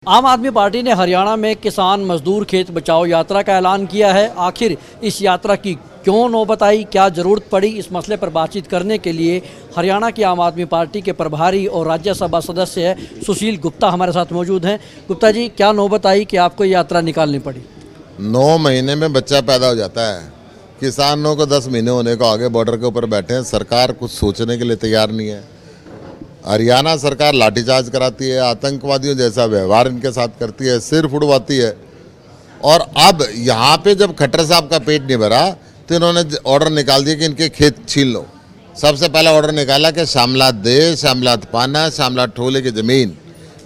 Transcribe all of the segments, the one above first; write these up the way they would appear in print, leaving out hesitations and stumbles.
आम आदमी पार्टी ने हरियाणा में किसान मजदूर खेत बचाओ यात्रा का ऐलान किया है। आखिर इस यात्रा की क्यों नौबत आई, क्या जरूरत पड़ी, इस मसले पर बातचीत करने के लिए हरियाणा की आम आदमी पार्टी के प्रभारी और राज्यसभा सदस्य है सुशील गुप्ता हमारे साथ मौजूद हैं। गुप्ता जी, क्या नौबत आई कि आपको यात्रा निकालनी पड़ी? 9 महीने में बच्चा पैदा हो जाता है। किसानों को 10 महीने होने को आगे बॉर्डर के ऊपर बैठे हैं। सरकार कुछ सोचने के लिए तैयार नहीं है। हरियाणा सरकार लाठीचार्ज कराती है, आतंकवादियों जैसा व्यवहार इनके साथ करती है, सिर फुड़वाती है। और अब यहाँ पे जब खट्टर साहब का पेट नहीं भरा तो इन्होंने ऑर्डर निकाल दिया कि इनके खेत छीन लो। सबसे पहला ऑर्डर निकाला कि शामलात दे, शामलात पाना, शामलात ठोले की ज़मीन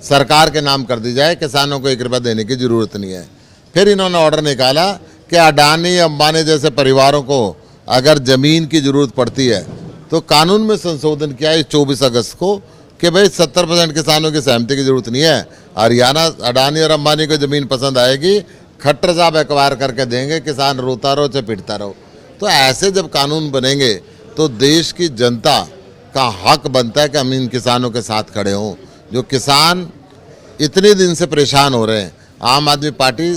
सरकार के नाम कर दी जाए, किसानों को 1 रुपया देने की ज़रूरत नहीं है। फिर इन्होंने ऑर्डर निकाला कि अडानी अंबानी जैसे परिवारों को अगर ज़मीन की ज़रूरत पड़ती है तो कानून में संशोधन किया है 24 अगस्त को कि भाई 70% किसानों की सहमति की ज़रूरत नहीं है। हरियाणा अडानी और अंबानी को ज़मीन पसंद आएगी, खट्टर साहब एक्वायर करके देंगे, किसान रोता रहो चाहे पिटता रहो। तो ऐसे जब कानून बनेंगे तो देश की जनता का हक बनता है कि हम इन किसानों के साथ खड़े हों। जो किसान इतने दिन से परेशान हो रहे हैं, आम आदमी पार्टी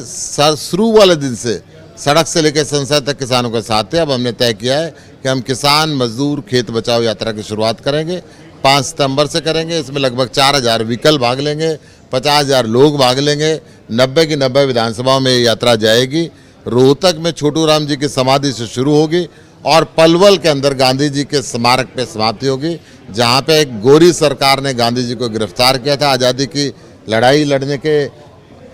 शुरू वाले दिन से सड़क से लेकर संसद तक किसानों के साथ है। अब हमने तय किया है कि हम किसान मजदूर खेत बचाओ यात्रा की शुरुआत करेंगे। 5 सितंबर से करेंगे। इसमें लगभग 4000 व्हीकल भाग लेंगे, 50,000 लोग भाग लेंगे। 90 की 90 विधानसभाओं में ये यात्रा जाएगी। रोहतक में छोटू राम जी की समाधि से शुरू होगी और पलवल के अंदर गांधी जी के स्मारक पे समाप्ति होगी, जहाँ पे एक गोरी सरकार ने गांधी जी को गिरफ्तार किया था आज़ादी की लड़ाई लड़ने के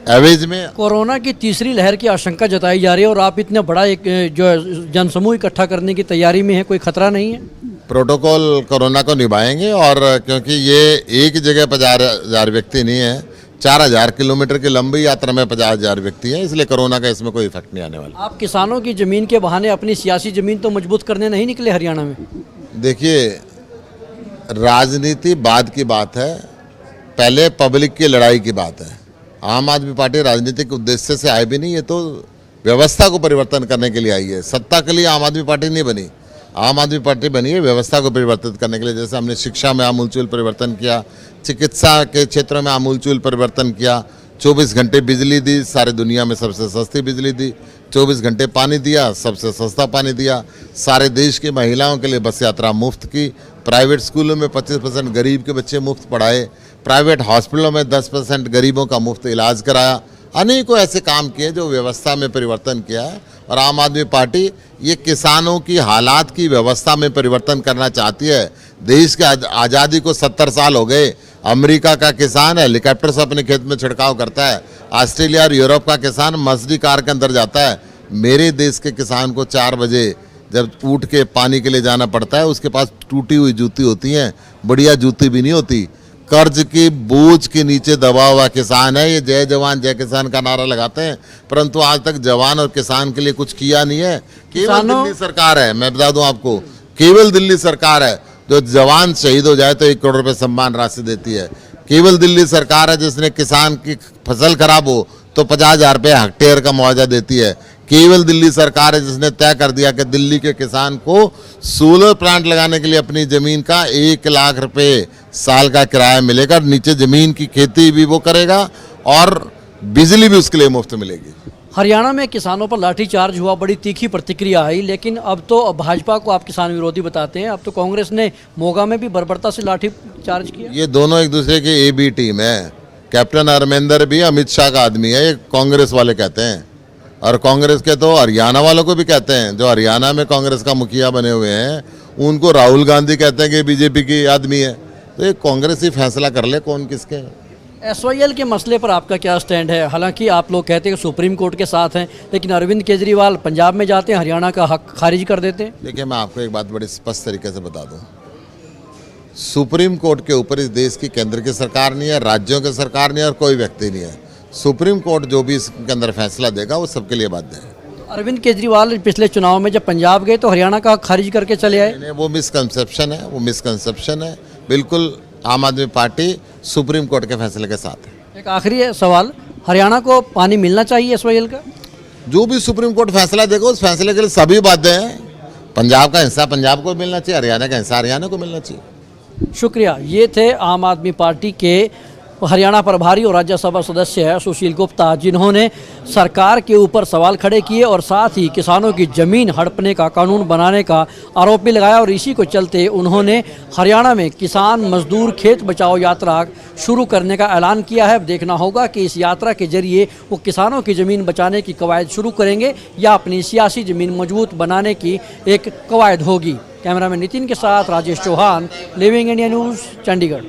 एवज में। कोरोना की तीसरी लहर की आशंका जताई जा रही है और आप इतना बड़ा एक जो जनसमूह इकट्ठा करने की तैयारी में है, कोई खतरा नहीं है? प्रोटोकॉल कोरोना को निभाएंगे और क्योंकि ये एक जगह 50,000 व्यक्ति नहीं है, 4000 किलोमीटर की लंबी यात्रा में 50,000 व्यक्ति हैं, इसलिए कोरोना का इसमें कोई इफेक्ट नहीं आने वाला। आप किसानों की ज़मीन के बहाने अपनी सियासी ज़मीन तो मजबूत करने नहीं निकले हरियाणा में? देखिए, राजनीति बाद की बात है, पहले पब्लिक की लड़ाई की बात है। आम आदमी पार्टी राजनीतिक उद्देश्य से आई भी नहीं, ये तो व्यवस्था को परिवर्तन करने के लिए आई है। सत्ता के लिए आम आदमी पार्टी नहीं बनी। आम आदमी पार्टी बनी है व्यवस्था को परिवर्तित करने के लिए। जैसे हमने शिक्षा में आमूलचूल परिवर्तन किया, चिकित्सा के क्षेत्रों में आमूलचूल परिवर्तन किया, 24 घंटे बिजली दी, सारी दुनिया में सबसे सस्ती बिजली दी, 24 घंटे पानी दिया, सबसे सस्ता पानी दिया, सारे देश की महिलाओं के लिए बस यात्रा मुफ्त की, प्राइवेट स्कूलों में 25% गरीब के बच्चे मुफ्त पढ़ाए, प्राइवेट हॉस्पिटलों में 10% गरीबों का मुफ्त इलाज कराया। अनेकों ऐसे काम किए जो व्यवस्था में परिवर्तन किया है। और आम आदमी पार्टी ये किसानों की हालात की व्यवस्था में परिवर्तन करना चाहती है। देश के आज़ादी को 70 साल हो गए। अमेरिका का किसान हेलीकॉप्टर से अपने खेत में छिड़काव करता है, ऑस्ट्रेलिया और यूरोप का किसान मर्सिडीज कार के अंदर जाता है। मेरे देश के किसान को 4 बजे जब उठ के पानी के लिए जाना पड़ता है, उसके पास टूटी हुई जूती होती हैं, बढ़िया जूती भी नहीं होती। कर्ज की बोझ के नीचे दबा हुआ किसान है। ये जय जवान जय किसान का नारा लगाते हैं, परंतु आज तक जवान और किसान के लिए कुछ किया नहीं है। केवल दिल्ली सरकार है, मैं बता दूं आपको, केवल दिल्ली सरकार है जो जवान शहीद हो जाए तो 1 करोड़ रुपए सम्मान राशि देती है। केवल दिल्ली सरकार है जिसने किसान की फसल खराब हो तो 50,000 रुपये हेक्टेयर का मुआवजा देती है। केवल दिल्ली सरकार है जिसने तय कर दिया कि दिल्ली के किसान को सोलर प्लांट लगाने के लिए अपनी ज़मीन का 1 लाख रुपए साल का किराया मिलेगा। नीचे ज़मीन की खेती भी वो करेगा और बिजली भी उसके लिए मुफ्त मिलेगी। हरियाणा में किसानों पर लाठीचार्ज हुआ, बड़ी तीखी प्रतिक्रिया आई, लेकिन अब तो भाजपा को आप किसान विरोधी बताते हैं। अब तो कांग्रेस ने मोगा में भी बर्बरता से लाठीचार्ज किया। ये दोनों एक दूसरे की ए बी टीम है। कैप्टन अमरिंदर भी अमित शाह का आदमी है, ये कांग्रेस वाले कहते हैं, और कांग्रेस के तो हरियाणा वालों को भी कहते हैं। जो हरियाणा में कांग्रेस का मुखिया बने हुए हैं उनको राहुल गांधी कहते हैं कि बीजेपी की आदमी है। तो ये कांग्रेस ही फैसला कर ले कौन किसके है। SYL के मसले पर आपका क्या स्टैंड है? हालांकि आप लोग कहते हैं कि सुप्रीम कोर्ट के साथ हैं, लेकिन अरविंद केजरीवाल पंजाब में जाते हैं, हरियाणा का हक खारिज कर देते हैं। देखिए, मैं आपको एक बात बड़ी स्पष्ट तरीके से बता दूं, सुप्रीम कोर्ट के ऊपर इस देश की केंद्र की सरकार नहीं है, राज्यों की सरकार नहीं है और कोई व्यक्ति नहीं है। सुप्रीम कोर्ट जो भी इसके अंदर फैसला देगा वो सबके लिए बाध्य है। अरविंद केजरीवाल पिछले चुनाव में जब पंजाब गए तो हरियाणा का हक खारिज करके चले आए। वो मिसकंसेप्शन है, वो मिसकंसेप्शन है। बिल्कुल आम आदमी पार्टी सुप्रीम कोर्ट के फैसले के साथ है। एक आखिरी सवाल, हरियाणा को पानी मिलना चाहिए SYL का? जो भी सुप्रीम कोर्ट फैसला देगा उस फैसले के लिए सभी बाध्य हैं। पंजाब का हिस्सा पंजाब को मिलना चाहिए, हरियाणा का हिस्सा हरियाणा को मिलना चाहिए। शुक्रिया। ये थे आम आदमी पार्टी के हरियाणा प्रभारी और राज्यसभा सदस्य सुशील गुप्ता, जिन्होंने सरकार के ऊपर सवाल खड़े किए और साथ ही किसानों की जमीन हड़पने का कानून बनाने का आरोप भी लगाया। और इसी को चलते उन्होंने हरियाणा में किसान मजदूर खेत बचाओ यात्रा शुरू करने का ऐलान किया है। अब देखना होगा कि इस यात्रा के जरिए वो किसानों की ज़मीन बचाने की कवायद शुरू करेंगे या अपनी सियासी ज़मीन मजबूत बनाने की एक कवायद होगी। कैमरामैन नितिन के साथ Rajesh Chauhan, Living India News, Chandigarh.